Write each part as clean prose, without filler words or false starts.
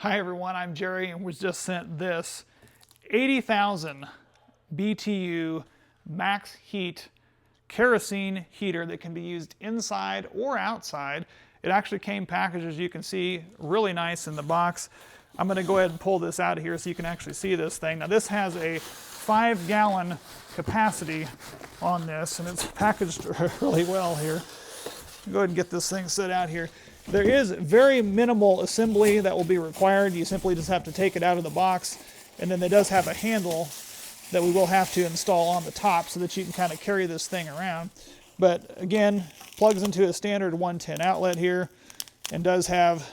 Hi everyone, I'm Jerry and was just sent this 80,000 BTU max heat kerosene heater that can be used inside or outside. It actually came packaged, as you can see, really nice in the box. I'm going to go ahead and pull this out of here so you can actually see this thing. Now this has a 5-gallon capacity on this and it's packaged really well here. Go ahead and get this thing set out here. There is very minimal assembly that will be required. You simply just have to take it out of the box, and then it does have a handle that we will have to install on the top so that you can kind of carry this thing around. But again, plugs into a standard 110 outlet here and does have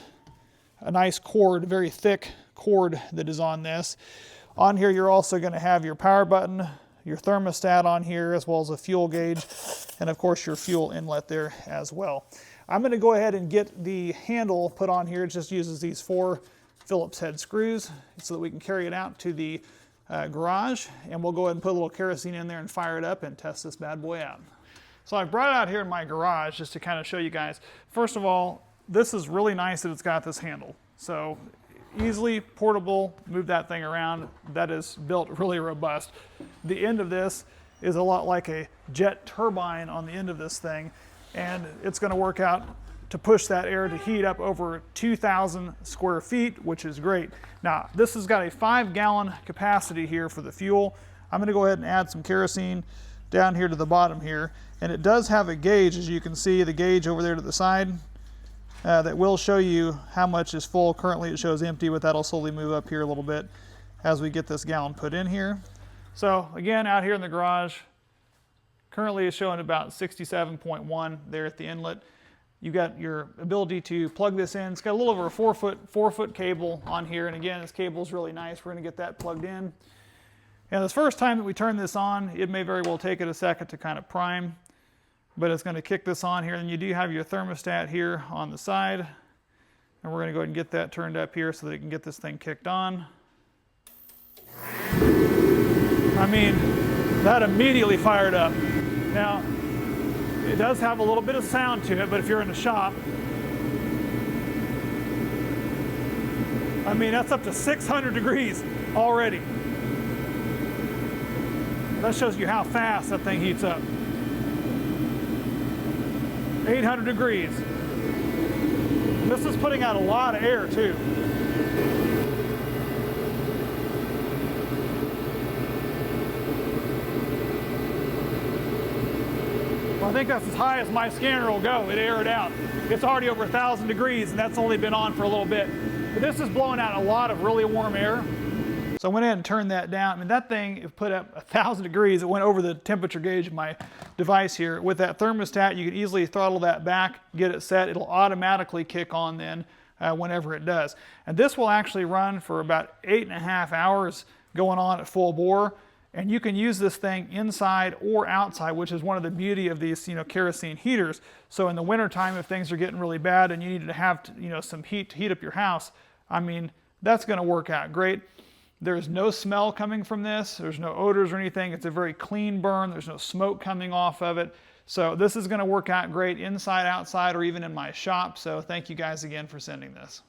a nice cord, very thick cord that is on this. On here you're also going to have your power button, your thermostat on here, as well as a fuel gauge, and of course your fuel inlet there as well. I'm going to go ahead and get the handle put on here. It just uses these 4 Phillips head screws so that we can carry it out to the garage, and we'll go ahead and put a little kerosene in there and fire it up and test this bad boy out. So I brought it out here in my garage just to kind of show you guys. First of all, this is really nice that it's got this handle. So easily portable, move that thing around. That is built really robust. The end of this is a lot like a jet turbine on the end of this thing, and it's going to work out to push that air to heat up over 2,000 square feet, which is great. Now, this has got a 5-gallon capacity here for the fuel. I'm going to go ahead and add some kerosene down here to the bottom here, and it does have a gauge, as you can see, the gauge over there to the side. That will show you how much is full. Currently it shows empty, but that'll slowly move up here a little bit as we get this gallon put in here. So again, out here in the garage, currently it's showing about 67.1 there at the inlet. You've got your ability to plug this in. It's got a little over a 4-foot cable on here, and again, this cable is really nice. We're going to get that plugged in. And this first time that we turn this on, it may very well take it a second to kind of prime, but it's going to kick this on here. And you do have your thermostat here on the side, and we're going to go ahead and get that turned up here so that it can get this thing kicked on. I mean, that immediately fired up. Now, it does have a little bit of sound to it, but if you're in the shop, I mean, that's up to 600 degrees already. That shows you how fast that thing heats up. 800 degrees. This is putting out a lot of air too. Well, I think that's as high as my scanner will go. It aired out. It's already over 1,000 degrees, and that's only been on for a little bit. But this is blowing out a lot of really warm air. So I went ahead and turned that down. I mean, that thing, it put up 1,000 degrees. It went over the temperature gauge of my device here. With that thermostat, you can easily throttle that back, get it set. It'll automatically kick on then whenever it does. And this will actually run for about 8.5 hours going on at full bore. And you can use this thing inside or outside, which is one of the beauty of these, kerosene heaters. So in the wintertime, if things are getting really bad and you need to have, some heat to heat up your house, I mean, that's going to work out great. There's no smell coming from this. There's no odors or anything. It's a very clean burn. There's no smoke coming off of it. So this is going to work out great inside, outside, or even in my shop. So thank you guys again for sending this.